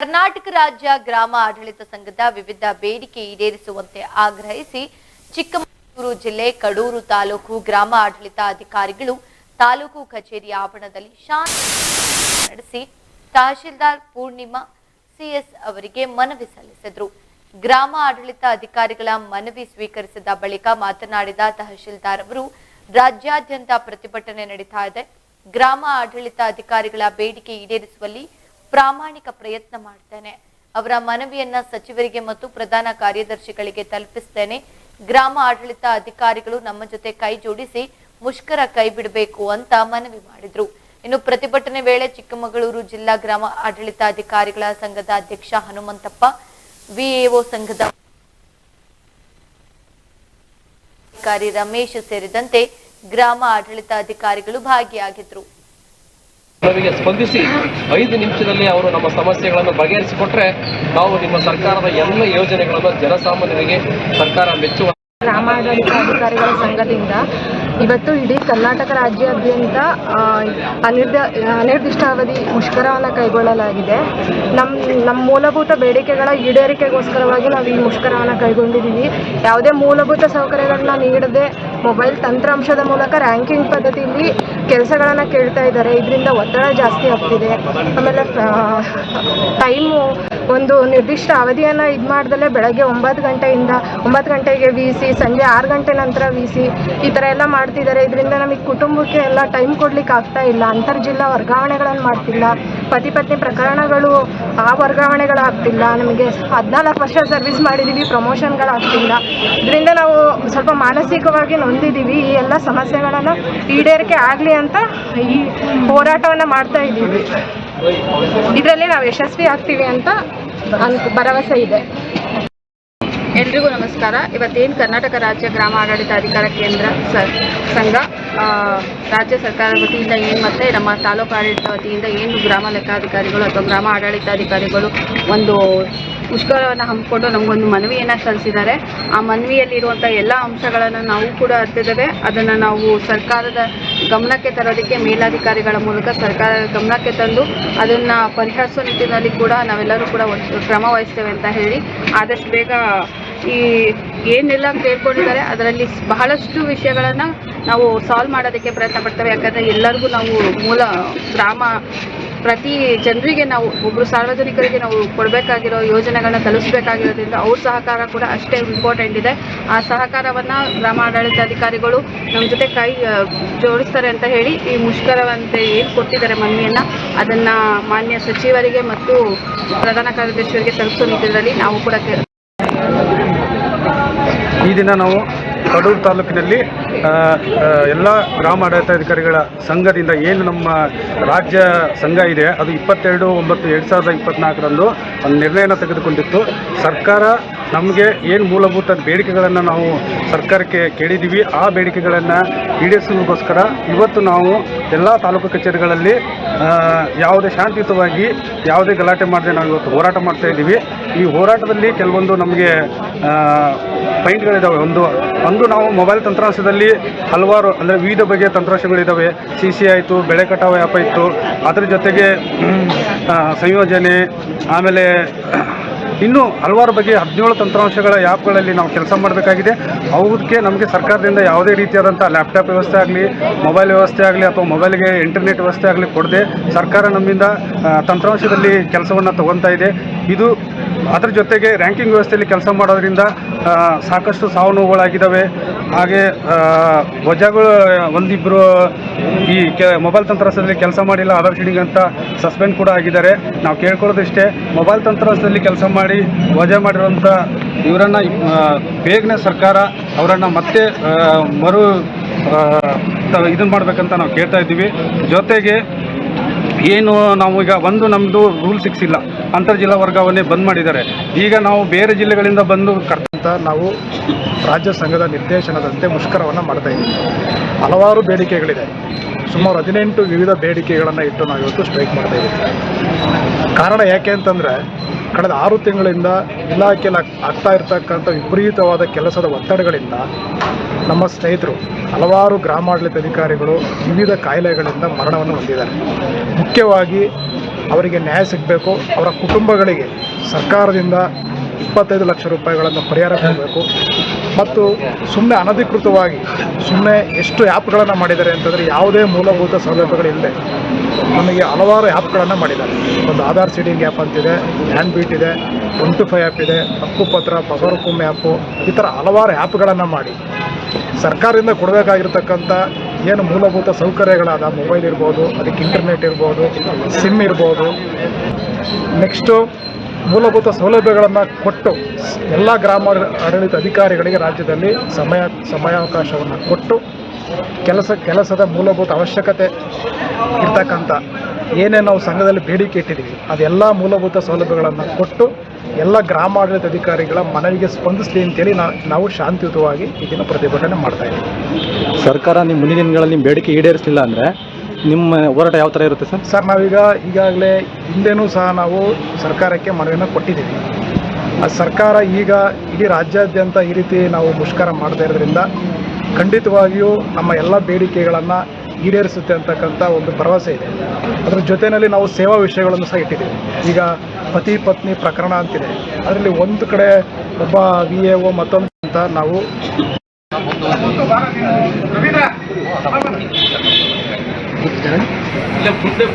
ಕರ್ನಾಟಕ ರಾಜ್ಯ ಗ್ರಾಮ ಆಡಳಿತ ಸಂಘದ ವಿವಿಧ ಬೇಡಿಕೆ ಈಡೇರಿಸುವಂತೆ ಆಗ್ರಹಿಸಿ ಚಿಕ್ಕಮಗಳೂರು ಜಿಲ್ಲೆ ಕಡೂರು ತಾಲೂಕು ಗ್ರಾಮ ಆಡಳಿತ ಅಧಿಕಾರಿಗಳು ತಾಲೂಕು ಕಚೇರಿ ಆವರಣದಲ್ಲಿ ಶಾಂತಿ ನಡೆಸಿ ತಹಶೀಲ್ದಾರ್ ಪೂರ್ಣಿಮಾ ಸಿಎಸ್ ಅವರಿಗೆ ಮನವಿ ಸಲ್ಲಿಸಿದರು. ಗ್ರಾಮ ಆಡಳಿತ ಅಧಿಕಾರಿಗಳ ಮನವಿ ಸ್ವೀಕರಿಸಿದ ಬಳಿಕ ಮಾತನಾಡಿದ ತಹಶೀಲ್ದಾರ್ ಅವರು, ರಾಜ್ಯಾದ್ಯಂತ ಪ್ರತಿಭಟನೆ ನಡೀತಾ ಇದೆ. ಗ್ರಾಮ ಆಡಳಿತ ಅಧಿಕಾರಿಗಳ ಬೇಡಿಕೆ ಈಡೇರಿಸುವಲ್ಲಿ ಪ್ರಾಮಾಣಿಕ ಪ್ರಯತ್ನ ಮಾಡ್ತೇನೆ. ಅವರ ಮನವಿಯನ್ನ ಸಚಿವರಿಗೆ ಮತ್ತು ಪ್ರಧಾನ ಕಾರ್ಯದರ್ಶಿಗಳಿಗೆ ತಲುಪಿಸ್ತೇನೆ. ಗ್ರಾಮ ಆಡಳಿತ ಅಧಿಕಾರಿಗಳು ನಮ್ಮ ಜೊತೆ ಕೈ ಜೋಡಿಸಿ ಮುಷ್ಕರ ಕೈ ಬಿಡಬೇಕು ಅಂತ ಮನವಿ ಮಾಡಿದ್ರು. ಇನ್ನು ಪ್ರತಿಭಟನೆ ವೇಳೆ ಚಿಕ್ಕಮಗಳೂರು ಜಿಲ್ಲಾ ಗ್ರಾಮ ಆಡಳಿತ ಅಧಿಕಾರಿಗಳ ಸಂಘದ ಅಧ್ಯಕ್ಷ ಹನುಮಂತಪ್ಪ, ವಿಎಒ ಸಂಘದ ಅಧಿಕಾರಿ ರಮೇಶ್ ಸೇರಿದಂತೆ ಗ್ರಾಮ ಆಡಳಿತ ಅಧಿಕಾರಿಗಳು ಭಾಗಿಯಾಗಿದ್ರು. ನಮಗೆ ಸ್ಪಂದಿಸಿ 5 ನಿಮಿಷದಲ್ಲಿ ಅವರು ನಮ್ಮ ಸಮಸ್ಯೆಗಳನ್ನು ಬಗೆಹರಿಸಿಕೊಟ್ರೆ ನಾವು ನಿಮ್ಮ ಸರ್ಕಾರದ ಎಲ್ಲ ಯೋಜನೆಗಳನ್ನು ಜನಸಾಮಾನ್ಯರಿಗೆ ಸರ್ಕಾರ ಮೆಚ್ಚುವ. ಗ್ರಾಮಾಡಳಿತ ಅಧಿಕಾರಿಗಳ ಸಂಘದಿಂದ ಇವತ್ತು ಇಡೀ ಕರ್ನಾಟಕ ರಾಜ್ಯಾದ್ಯಂತ ಅನಿರ್ದಿಷ್ಟಾವಧಿ ಮುಷ್ಕರವನ್ನು ಕೈಗೊಳ್ಳಲಾಗಿದೆ. ನಮ್ಮ ಮೂಲಭೂತ ಬೇಡಿಕೆಗಳ ಈಡೇರಿಕೆಗೋಸ್ಕರವಾಗಿ ನಾವು ಈ ಮುಷ್ಕರವನ್ನು ಕೈಗೊಂಡಿದ್ದೀವಿ. ಯಾವುದೇ ಮೂಲಭೂತ ಸೌಕರ್ಯಗಳನ್ನ ನೀಡದೆ ಮೊಬೈಲ್ ತಂತ್ರಾಂಶದ ಮೂಲಕ ರ್ಯಾಂಕಿಂಗ್ ಪದ್ಧತಿಯಲ್ಲಿ ಕೆಲಸಗಳನ್ನು ಕೇಳ್ತಾ ಇದ್ದಾರೆ. ಇದರಿಂದ ಒತ್ತಡ ಜಾಸ್ತಿ ಆಗ್ತಿದೆ. ಆಮೇಲೆ ಟೈಮು ಒಂದು ನಿರ್ದಿಷ್ಟ ಅವಧಿಯನ್ನು ಇದು ಮಾಡ್ದಲೇ ಬೆಳಗ್ಗೆ 9 ಗಂಟೆಗೆ VC, ಸಂಜೆ 6 ಗಂಟೆ ನಂತರ VC, ಈ ಥರ ಎಲ್ಲ ಮಾಡ್ತಿದ್ದಾರೆ. ಇದರಿಂದ ನಮಗೆ ಕುಟುಂಬಕ್ಕೆ ಎಲ್ಲ ಟೈಮ್ ಕೊಡ್ಲಿಕ್ಕೆ ಆಗ್ತಾ ಇಲ್ಲ. ಅಂತರ್ಜಿಲ್ಲಾ ವರ್ಗಾವಣೆಗಳನ್ನು ಮಾಡ್ತಿಲ್ಲ. ಪತಿ ಪತ್ನಿ ಪ್ರಕರಣಗಳು ಆ ವರ್ಗಾವಣೆಗಳಾಗ್ತಿಲ್ಲ. ನಮಗೆ 14 ವರ್ಷ ಸರ್ವಿಸ್ ಮಾಡಿದ್ದೀವಿ, ಪ್ರಮೋಷನ್ಗಳಾಗ್ತಿಲ್ಲ. ಇದರಿಂದ ನಾವು ಸ್ವಲ್ಪ ಮಾನಸಿಕವಾಗಿ ನೊಂದಿದ್ದೀವಿ. ಈ ಎಲ್ಲ ಸಮಸ್ಯೆಗಳನ್ನು ಈಡೇರಿಕೆ ಆಗಲಿ ಅಂತ ಈ ಹೋರಾಟವನ್ನು ಮಾಡ್ತಾ ಇದ್ದೀವಿ. ಇದರಲ್ಲಿ ನಾವು ಯಶಸ್ವಿ ಆಗ್ತೀವಿ ಅಂತ ಭರವಸೆ ಇದೆ. ಎಲ್ರಿಗೂ ನಮಸ್ಕಾರ. ಇವತ್ತೇನು ಕರ್ನಾಟಕ ರಾಜ್ಯ ಗ್ರಾಮ ಆಡಳಿತ ಅಧಿಕಾರ ಕೇಂದ್ರ ಸಂಘ ರಾಜ್ಯ ಸರ್ಕಾರದ ವತಿಯಿಂದ ಏನು ಮತ್ತು ನಮ್ಮ ತಾಲೂಕು ಆಡಳಿತ ವತಿಯಿಂದ ಏನು ಗ್ರಾಮ ಲೆಕ್ಕಾಧಿಕಾರಿಗಳು ಅಥವಾ ಗ್ರಾಮ ಆಡಳಿತಾಧಿಕಾರಿಗಳು ಒಂದು ಮುಷ್ಕರವನ್ನು ಹಮ್ಮಿಕೊಂಡು ನಮಗೊಂದು ಮನವಿಯನ್ನು ಸಲ್ಲಿಸಿದ್ದಾರೆ. ಆ ಮನವಿಯಲ್ಲಿರುವಂಥ ಎಲ್ಲ ಅಂಶಗಳನ್ನು ನಾವು ಕೂಡ ಅರ್ತಿದ್ದೇವೆ. ಅದನ್ನು ನಾವು ಸರ್ಕಾರದ ಗಮನಕ್ಕೆ ತರೋದಕ್ಕೆ ಮೇಲಾಧಿಕಾರಿಗಳ ಮೂಲಕ ಸರ್ಕಾರದ ಗಮನಕ್ಕೆ ತಂದು ಅದನ್ನು ಪರಿಹರಿಸೋ ನಿಟ್ಟಿನಲ್ಲಿ ಕೂಡ ನಾವೆಲ್ಲರೂ ಕೂಡ ಕ್ರಮ ವಹಿಸ್ತೇವೆ ಅಂತ ಹೇಳಿ ಆದಷ್ಟು ಬೇಗ ಈ ಏನೆಲ್ಲ ಕೇಳ್ಕೊಂಡಿದ್ದಾರೆ ಅದರಲ್ಲಿ ಬಹಳಷ್ಟು ವಿಷಯಗಳನ್ನು ನಾವು ಸಾಲ್ವ್ ಮಾಡೋದಕ್ಕೆ ಪ್ರಯತ್ನ ಪಡ್ತೇವೆ. ಯಾಕಂದರೆ ಎಲ್ಲರಿಗೂ ನಾವು ಮೂಲ ಗ್ರಾಮ ಪ್ರತಿ ಜನರಿಗೆ ನಾವು ಒಬ್ಬರು ಸಾರ್ವಜನಿಕರಿಗೆ ನಾವು ಕೊಡಬೇಕಾಗಿರೋ ಯೋಜನೆಗಳನ್ನ ತಲುಪಿಸಬೇಕಾಗಿರೋದ್ರಿಂದ ಅವ್ರ ಸಹಕಾರ ಕೂಡ ಅಷ್ಟೇ ಇಂಪಾರ್ಟೆಂಟ್ ಇದೆ. ಆ ಸಹಕಾರವನ್ನು ಗ್ರಾಮ ಆಡಳಿತಾಧಿಕಾರಿಗಳು ನಮ್ಮ ಜೊತೆ ಕೈ ಜೋಡಿಸ್ತಾರೆ ಅಂತ ಹೇಳಿ ಈ ಮುಷ್ಕರವಂತೆ ಏನು ಕೊಟ್ಟಿದ್ದಾರೆ ಮನವಿಯನ್ನು ಅದನ್ನು ಮಾನ್ಯ ಸಚಿವರಿಗೆ ಮತ್ತು ಪ್ರಧಾನ ಕಾರ್ಯದರ್ಶಿಯವರಿಗೆ ತಲುಪಿಸೋ ನಿಟ್ಟಿನಲ್ಲಿ ನಾವು ಕೂಡ ಈ ದಿನ ನಾವು ಕಡೂರು ತಾಲೂಕಿನಲ್ಲಿ ಎಲ್ಲ ಗ್ರಾಮ ಆಡಳಿತಾಧಿಕಾರಿಗಳ ಸಂಘದಿಂದ ಏನು ನಮ್ಮ ರಾಜ್ಯ ಸಂಘ ಇದೆ ಅದು 22/9/2024 ಒಂದು ನಿರ್ಣಯನ ತೆಗೆದುಕೊಂಡಿತ್ತು. ಸರ್ಕಾರ ನಮಗೆ ಏನು ಮೂಲಭೂತ ಬೇಡಿಕೆಗಳನ್ನು ನಾವು ಸರ್ಕಾರಕ್ಕೆ ಕೇಳಿದ್ದೀವಿ. ಆ ಬೇಡಿಕೆಗಳನ್ನು ಈಡೇರಿಸೋದಕ್ಕೋಸ್ಕರ ಇವತ್ತು ನಾವು ಎಲ್ಲ ತಾಲೂಕು ಕಚೇರಿಗಳಲ್ಲಿ ಯಾವುದೇ ಶಾಂತಿಯುತವಾಗಿ ಯಾವುದೇ ಗಲಾಟೆ ಮಾಡದೆ ನಾವು ಇವತ್ತು ಹೋರಾಟ ಮಾಡ್ತಾಯಿದ್ದೀವಿ. ಈ ಹೋರಾಟದಲ್ಲಿ ಕೆಲವೊಂದು ನಮಗೆ ಪಾಯಿಂಟ್ಗಳಿದ್ದಾವೆ. ಒಂದು ನಾವು ಮೊಬೈಲ್ ತಂತ್ರಾಂಶದಲ್ಲಿ ಹಲವಾರು ಅಂದರೆ ವಿವಿಧ ಬಗೆಯ ತಂತ್ರಾಂಶಗಳಿದ್ದಾವೆ. CC ಆಯಿತು, ಬೆಳೆ ಕಟಾವು ಆ್ಯಪ್ ಆಯಿತು, ಅದರ ಜೊತೆಗೆ ಸಂಯೋಜನೆ, ಆಮೇಲೆ ಇನ್ನೂ ಹಲವಾರು ಬಗೆಯ 17 ತಂತ್ರಾಂಶಗಳ ಆ್ಯಪ್ಗಳಲ್ಲಿ ನಾವು ಕೆಲಸ ಮಾಡಬೇಕಾಗಿದೆ. ಅವಕ್ಕೆ ನಮಗೆ ಸರ್ಕಾರದಿಂದ ಯಾವುದೇ ರೀತಿಯಾದಂಥ ಲ್ಯಾಪ್ಟಾಪ್ ವ್ಯವಸ್ಥೆ ಆಗಲಿ, ಮೊಬೈಲ್ ವ್ಯವಸ್ಥೆ ಆಗಲಿ ಅಥವಾ ಮೊಬೈಲ್ಗೆ ಇಂಟರ್ನೆಟ್ ವ್ಯವಸ್ಥೆ ಆಗಲಿ ಕೊಡದೆ ಸರ್ಕಾರ ನಮ್ಮಿಂದ ತಂತ್ರಾಂಶದಲ್ಲಿ ಕೆಲಸವನ್ನು ತಗೊತಾ ಇದೆ. ಇದು ಅದರ ಜೊತೆಗೆ ರ್ಯಾಂಕಿಂಗ್ ವ್ಯವಸ್ಥೆಯಲ್ಲಿ ಕೆಲಸ ಮಾಡೋದ್ರಿಂದ ಸಾಕಷ್ಟು ಸಾವು ನೋವುಗಳಾಗಿದ್ದಾವೆ. ಹಾಗೆ ವಜಾಗಳು ಒಂದಿಬ್ಬರು ಈ ಮೊಬೈಲ್ ತಂತ್ರಾಂಶದಲ್ಲಿ ಕೆಲಸ ಮಾಡಿಲ್ಲ, ಆಧಾರ್ ಶೀಡಿಂಗ್ ಅಂತ ಸಸ್ಪೆಂಡ್ ಕೂಡ ಆಗಿದ್ದಾರೆ. ನಾವು ಕೇಳ್ಕೊಳ್ಳೋದಿಷ್ಟೇ, ಮೊಬೈಲ್ ತಂತ್ರಾಂಶದಲ್ಲಿ ಕೆಲಸ ಮಾಡಿ ವಜಾ ಮಾಡಿರೋಂಥ ಇವರನ್ನು ಬೇಗನೆ ಸರ್ಕಾರ ಅವರನ್ನು ಮತ್ತೆ ಇದನ್ನು ಮಾಡಬೇಕಂತ ನಾವು ಕೇಳ್ತಾ ಇದ್ದೀವಿ. ಜೊತೆಗೆ ಏನು ನಾವು ಈಗ ನಮ್ಮದು ರೂಲ್ 6 ಇಲ್ಲ, ಅಂತರ್ಜಿಲ್ಲಾ ವರ್ಗಾವಣೆ ಬಂದ್ ಮಾಡಿದ್ದಾರೆ. ಈಗ ನಾವು ಬೇರೆ ಜಿಲ್ಲೆಗಳಿಂದ ಬಂದು ನಾವು ರಾಜ್ಯ ಸಂಘದ ನಿರ್ದೇಶನದಂತೆ ಮುಷ್ಕರವನ್ನು ಮಾಡ್ತಾ ಇದ್ದೀವಿ. ಹಲವಾರು ಬೇಡಿಕೆಗಳಿದೆ. ಸುಮಾರು 18 ವಿವಿಧ ಬೇಡಿಕೆಗಳನ್ನು ಇಟ್ಟು ನಾವು ಇವತ್ತು ಸ್ಟ್ರೈಕ್ ಮಾಡ್ತಾ ಇದ್ದೀವಿ. ಕಾರಣ ಯಾಕೆ ಅಂತಂದರೆ ಕಳೆದ 6 ತಿಂಗಳಿಂದ ಇಲಾಖೆಯಲ್ಲಿ ಆಗ್ತಾ ಇರ್ತಕ್ಕಂಥ ವಿಪರೀತವಾದ ಕೆಲಸದ ಒತ್ತಡಗಳಿಂದ ನಮ್ಮ ಸ್ನೇಹಿತರು ಹಲವಾರು ಗ್ರಾಮಾಡಳಿತ ಅಧಿಕಾರಿಗಳು ವಿವಿಧ ಕಾಯಿಲೆಗಳಿಂದ ಮರಣವನ್ನು ಹೊಂದಿದ್ದಾರೆ. ಮುಖ್ಯವಾಗಿ ಅವರಿಗೆ ನ್ಯಾಯ ಸಿಗಬೇಕು. ಅವರ ಕುಟುಂಬಗಳಿಗೆ ಸರ್ಕಾರದಿಂದ 25 ಲಕ್ಷ ರೂಪಾಯಿಗಳನ್ನು ಪರಿಹಾರ ಕೊಡಬೇಕು. ಮತ್ತು ಸುಮ್ಮನೆ ಅನಧಿಕೃತವಾಗಿ ಸುಮ್ಮನೆ ಎಷ್ಟು ಆ್ಯಪ್ಗಳನ್ನು ಮಾಡಿದ್ದಾರೆ ಅಂತಂದರೆ ಯಾವುದೇ ಮೂಲಭೂತ ಸೌಲಭ್ಯಗಳಿಲ್ಲದೆ ನಮಗೆ ಹಲವಾರು ಆ್ಯಪ್ಗಳನ್ನು ಮಾಡಿದ್ದಾರೆ. ಒಂದು ಆಧಾರ್ ಸೀಡಿಂಗ್ ಆ್ಯಪ್ ಅಂತಿದೆ, ಹ್ಯಾಂಡ್ ಬೀಟ್ ಇದೆ, 125 ಆ್ಯಪ್ ಇದೆ, ಹಕ್ಕುಪತ್ರ, ಪಗಾರಕುಮ್ಮೆ ಆ್ಯಪು, ಈ ಥರ ಹಲವಾರು ಆ್ಯಪ್ಗಳನ್ನು ಮಾಡಿ ಸರ್ಕಾರದಿಂದ ಕೊಡಬೇಕಾಗಿರ್ತಕ್ಕಂಥ ಏನು ಮೂಲಭೂತ ಸೌಕರ್ಯಗಳಾದ ಮೊಬೈಲ್ ಇರ್ಬೋದು, ಅದಕ್ಕೆ ಇಂಟರ್ನೆಟ್ ಇರ್ಬೋದು, ಸಿಮ್ ಇರ್ಬೋದು, ನೆಕ್ಸ್ಟು ಮೂಲಭೂತ ಸೌಲಭ್ಯಗಳನ್ನು ಕೊಟ್ಟು ಎಲ್ಲ ಗ್ರಾಮ ಆಡಳಿತ ಅಧಿಕಾರಿಗಳಿಗೆ ರಾಜ್ಯದಲ್ಲಿ ಸಮಯಾವಕಾಶವನ್ನು ಕೊಟ್ಟು ಕೆಲಸದ ಮೂಲಭೂತ ಅವಶ್ಯಕತೆ ಇರ್ತಕ್ಕಂಥ ಏನೇ ನಾವು ಸಂಘದಲ್ಲಿ ಬೇಡಿಕೆ ಇಟ್ಟಿದ್ದೀವಿ ಅದೆಲ್ಲ ಮೂಲಭೂತ ಸೌಲಭ್ಯಗಳನ್ನು ಕೊಟ್ಟು ಎಲ್ಲ ಗ್ರಾಮಾಡಳಿತ ಅಧಿಕಾರಿಗಳ ಮನವಿಗೆ ಸ್ಪಂದಿಸಲಿ ಅಂತೇಳಿ ನಾವು ಶಾಂತಿಯುತವಾಗಿ ಇದನ್ನು ಪ್ರತಿಭಟನೆ ಮಾಡ್ತಾಯಿದ್ದೀವಿ. ಸರ್ಕಾರ ನಿಮ್ಮ ಮುಂದಿನ ದಿನಗಳಲ್ಲಿ ನಿಮ್ಮ ಬೇಡಿಕೆ ಈಡೇರಿಸಲಿಲ್ಲ ಅಂದರೆ ನಿಮ್ಮ ಹೋರಾಟ ಯಾವ ಥರ ಇರುತ್ತೆ ಸರ್? ಸರ್, ಈಗಾಗಲೇ ಹಿಂದೆನೂ ಸಹ ನಾವು ಸರ್ಕಾರಕ್ಕೆ ಮನವಿಯನ್ನು ಕೊಟ್ಟಿದ್ದೀವಿ. ಆ ಸರ್ಕಾರ ಈಗ ಇಡೀ ರಾಜ್ಯಾದ್ಯಂತ ಈ ರೀತಿ ನಾವು ಮುಷ್ಕರ ಮಾಡ್ತಾ ಇರೋದ್ರಿಂದ ಖಂಡಿತವಾಗಿಯೂ ನಮ್ಮ ಎಲ್ಲ ಬೇಡಿಕೆಗಳನ್ನು ಈಡೇರಿಸುತ್ತೆ ಅಂತಕ್ಕಂಥ ಒಂದು ಭರವಸೆ ಇದೆ. ಅದರ ಜೊತೆಯಲ್ಲಿ ನಾವು ಸೇವಾ ವಿಷಯಗಳನ್ನು ಸಹ ಇಟ್ಟಿದ್ದೀವಿ. ಈಗ ಪತಿ ಪತ್ನಿ ಪ್ರಕರಣ ಅಂತಿದೆ, ಅದರಲ್ಲಿ ಒಂದು ಕಡೆ ಒಬ್ಬ VAO ಮತ್ತೊಂದು ಅಂತ ನಾವು ಮುಂದೆ